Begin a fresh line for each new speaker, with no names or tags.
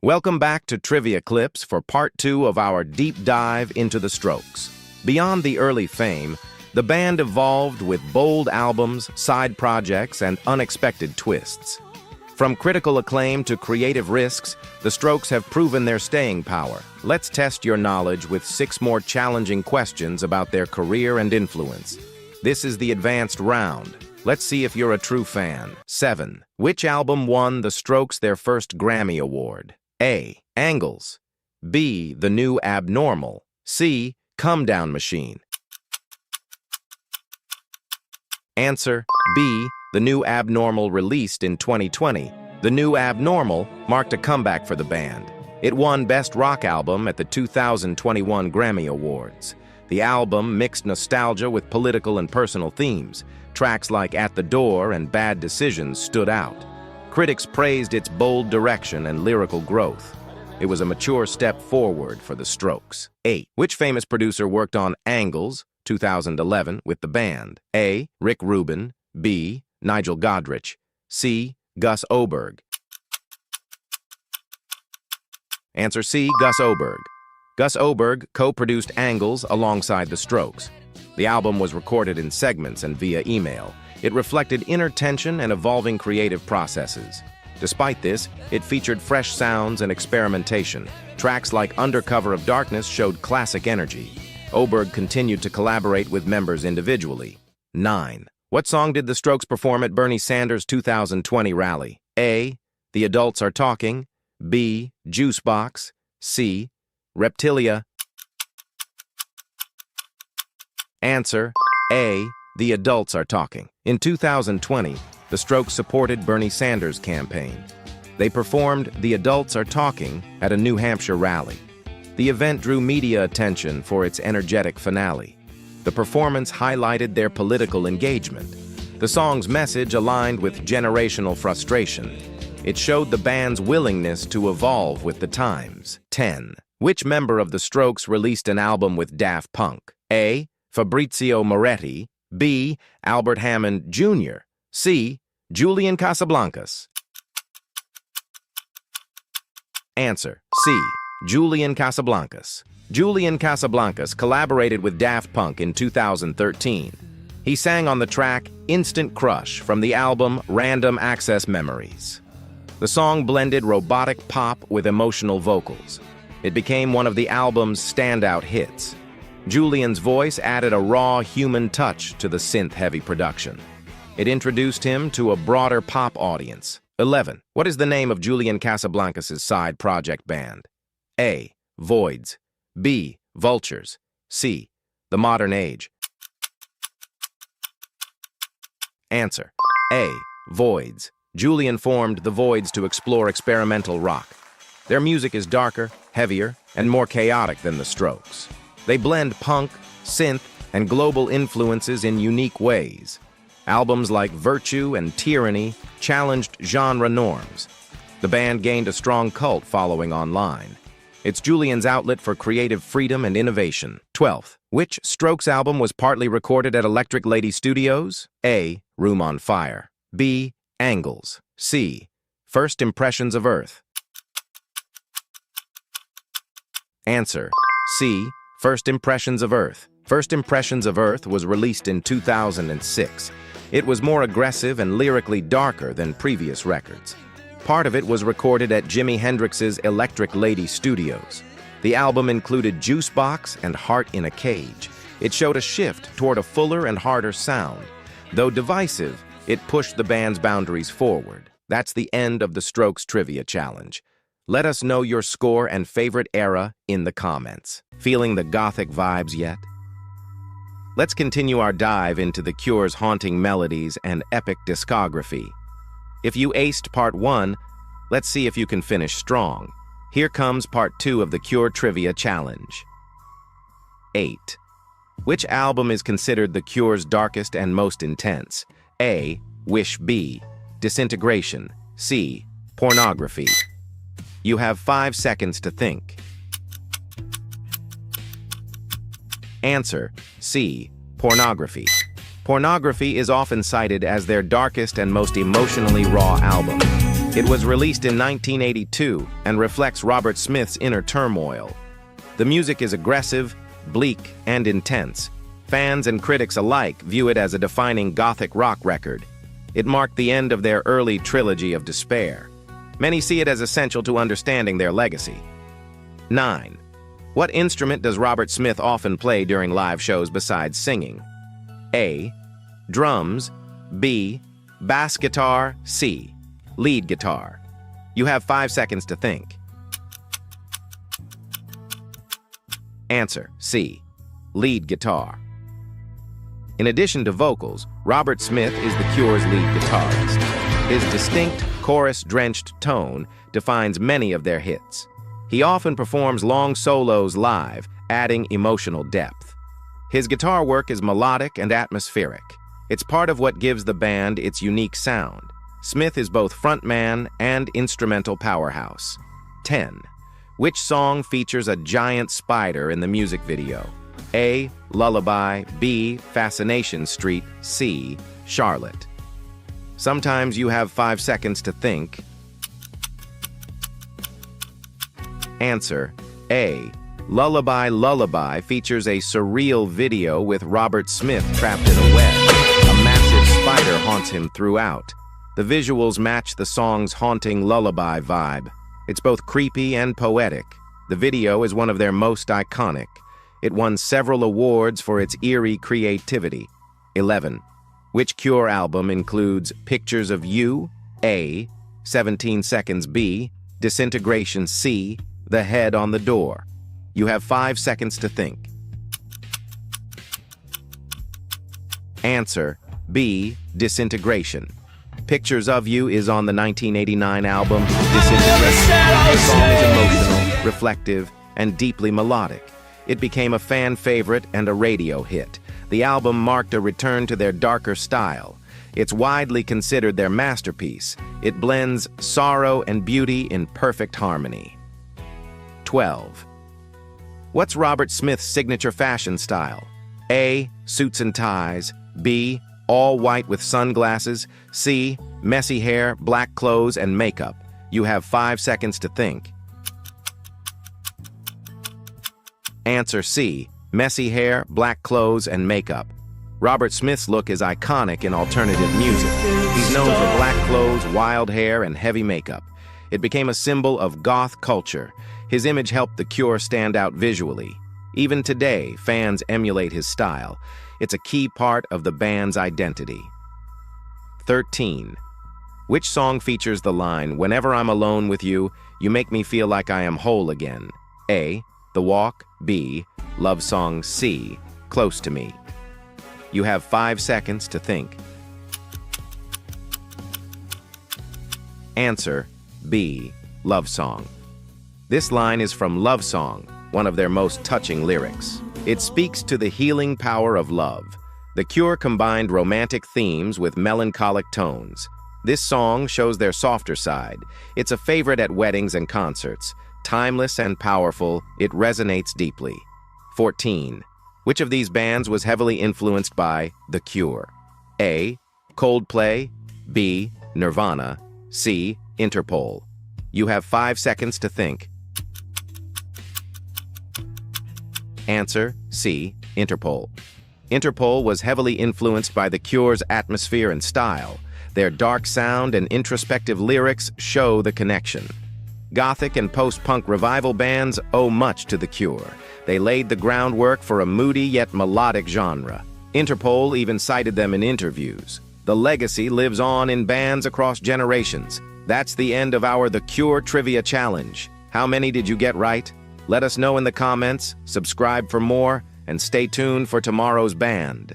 Welcome back to Trivia Clips for part 2 of our deep dive into the Strokes. Beyond the early fame, the band evolved with bold albums, side projects, and unexpected twists. From critical acclaim to creative risks, the Strokes have proven their staying power. Let's test your knowledge with 6 more challenging questions about their career and influence. This is the advanced round. Let's see if you're a true fan. 7. Which album won the Strokes their first Grammy Award? A. Angles. B. The New Abnormal. C. Come Down Machine. Answer B. The New Abnormal, released in 2020. The New Abnormal marked a comeback for the band. It won Best Rock Album at the 2021 Grammy Awards. The album mixed nostalgia with political and personal themes. Tracks like At the Door and Bad Decisions stood out. Critics praised its bold direction and lyrical growth. It was a mature step forward for the Strokes. 8. Which famous producer worked on Angles, 2011, with the band? A. Rick Rubin. B. Nigel Godrich. C. Gus Oberg. Answer C. Gus Oberg. Gus Oberg co-produced Angles alongside the Strokes. The album was recorded in segments and via email. It reflected inner tension and evolving creative processes. Despite this, it featured fresh sounds and experimentation. Tracks like Undercover of Darkness showed classic energy. Oberg continued to collaborate with members individually. 9. What song did the Strokes perform at Bernie Sanders' 2020 rally? A. The Adults Are Talking. B. Juicebox. C. Reptilia. Answer A. The Adults Are Talking. In 2020, the Strokes supported Bernie Sanders' campaign. They performed The Adults Are Talking at a New Hampshire rally. The event drew media attention for its energetic finale. The performance highlighted their political engagement. The song's message aligned with generational frustration. It showed the band's willingness to evolve with the times. 10. Which member of the Strokes released an album with Daft Punk? A. Fabrizio Moretti. B. Albert Hammond Jr. C. Julian Casablancas. Answer C. Julian Casablancas. Julian Casablancas collaborated with Daft Punk in 2013. He sang on the track Instant Crush from the album Random Access Memories. The song blended robotic pop with emotional vocals. It became one of the album's standout hits. Julian's voice added a raw human touch to the synth-heavy production. It introduced him to a broader pop audience. 11. What is the name of Julian Casablancas' side project band? A. Voids. B. Vultures. C. The Modern Age. Answer A. Voids. Julian formed the Voids to explore experimental rock. Their music is darker, heavier, and more chaotic than the Strokes. They blend punk, synth, and global influences in unique ways. Albums like Virtue and Tyranny challenged genre norms. The band gained a strong cult following online. It's Julian's outlet for creative freedom and innovation. 12. Which Strokes album was partly recorded at Electric Lady Studios? A. Room on Fire. B. Angles. C. First Impressions of Earth. Answer C. First Impressions of Earth. First Impressions of Earth was released in 2006. It was more aggressive and lyrically darker than previous records. Part of it was recorded at Jimi Hendrix's Electric Lady Studios. The album included Juicebox and Heart in a Cage. It showed a shift toward a fuller and harder sound. Though divisive, it pushed the band's boundaries forward. That's the end of the Strokes Trivia Challenge. Let us know your score and favorite era in the comments. Feeling the gothic vibes yet? Let's continue our dive into The Cure's haunting melodies and epic discography. If you aced part 1, let's see if you can finish strong. Here comes part 2 of The Cure Trivia Challenge. 8. Which album is considered The Cure's darkest and most intense? A. Wish. B. Disintegration. C. Pornography. You have 5 seconds to think. Answer C. Pornography. Pornography is often cited as their darkest and most emotionally raw album. It was released in 1982 and reflects Robert Smith's inner turmoil. The music is aggressive, bleak, and intense. Fans and critics alike view it as a defining gothic rock record. It marked the end of their early trilogy of despair. Many see it as essential to understanding their legacy. 9. What instrument does Robert Smith often play during live shows besides singing? A. Drums. B. Bass guitar. C. Lead guitar. You have 5 seconds to think. Answer: C. Lead guitar. In addition to vocals, Robert Smith is The Cure's lead guitarist. His distinct, chorus-drenched tone defines many of their hits. He often performs long solos live, adding emotional depth. His guitar work is melodic and atmospheric. It's part of what gives the band its unique sound. Smith is both frontman and instrumental powerhouse. 10. Which song features a giant spider in the music video? A. Lullaby. B. Fascination Street. C. Charlotte. Sometimes you have 5 seconds to think. Answer: A. Lullaby. Lullaby features a surreal video with Robert Smith trapped in a web. A massive spider haunts him throughout. The visuals match the song's haunting lullaby vibe. It's both creepy and poetic. The video is one of their most iconic. It won several awards for its eerie creativity. 11. Which Cure album includes Pictures of You? A. 17 Seconds. B. Disintegration. C. The Head on the Door. You have 5 seconds to think. Answer: B. Disintegration. Pictures of You is on the 1989 album Disintegration. The song is emotional, reflective, and deeply melodic. It became a fan favorite and a radio hit. The album marked a return to their darker style. It's widely considered their masterpiece. It blends sorrow and beauty in perfect harmony. 12. What's Robert Smith's signature fashion style? A. Suits and ties. B. All white with sunglasses. C. Messy hair, black clothes, and makeup. You have 5 seconds to think. Answer: C. Messy hair, black clothes, and makeup. Robert Smith's look is iconic in alternative music. He's known for black clothes, wild hair, and heavy makeup. It became a symbol of goth culture. His image helped The Cure stand out visually. Even today, fans emulate his style. It's a key part of the band's identity. 13. Which song features the line, "Whenever I'm alone with you, you make me feel like I am whole again"? A. The Walk. B. Love Song. C. Close to Me. You have 5 seconds to think. Answer: B. Love Song. This line is from Love Song, one of their most touching lyrics. It speaks to the healing power of love. The Cure combined romantic themes with melancholic tones. This song shows their softer side. It's a favorite at weddings and concerts. Timeless and powerful, it resonates deeply. 14. Which of these bands was heavily influenced by The Cure? A. Coldplay. B. Nirvana. C. Interpol. You have 5 seconds to think. Answer: C. Interpol. Interpol was heavily influenced by The Cure's atmosphere and style. Their dark sound and introspective lyrics show the connection. Gothic and post-punk revival bands owe much to The Cure. They laid the groundwork for a moody yet melodic genre. Interpol even cited them in interviews. The legacy lives on in bands across generations. That's the end of our The Cure Trivia Challenge. How many did you get right? Let us know in the comments, subscribe for more, and stay tuned for tomorrow's band.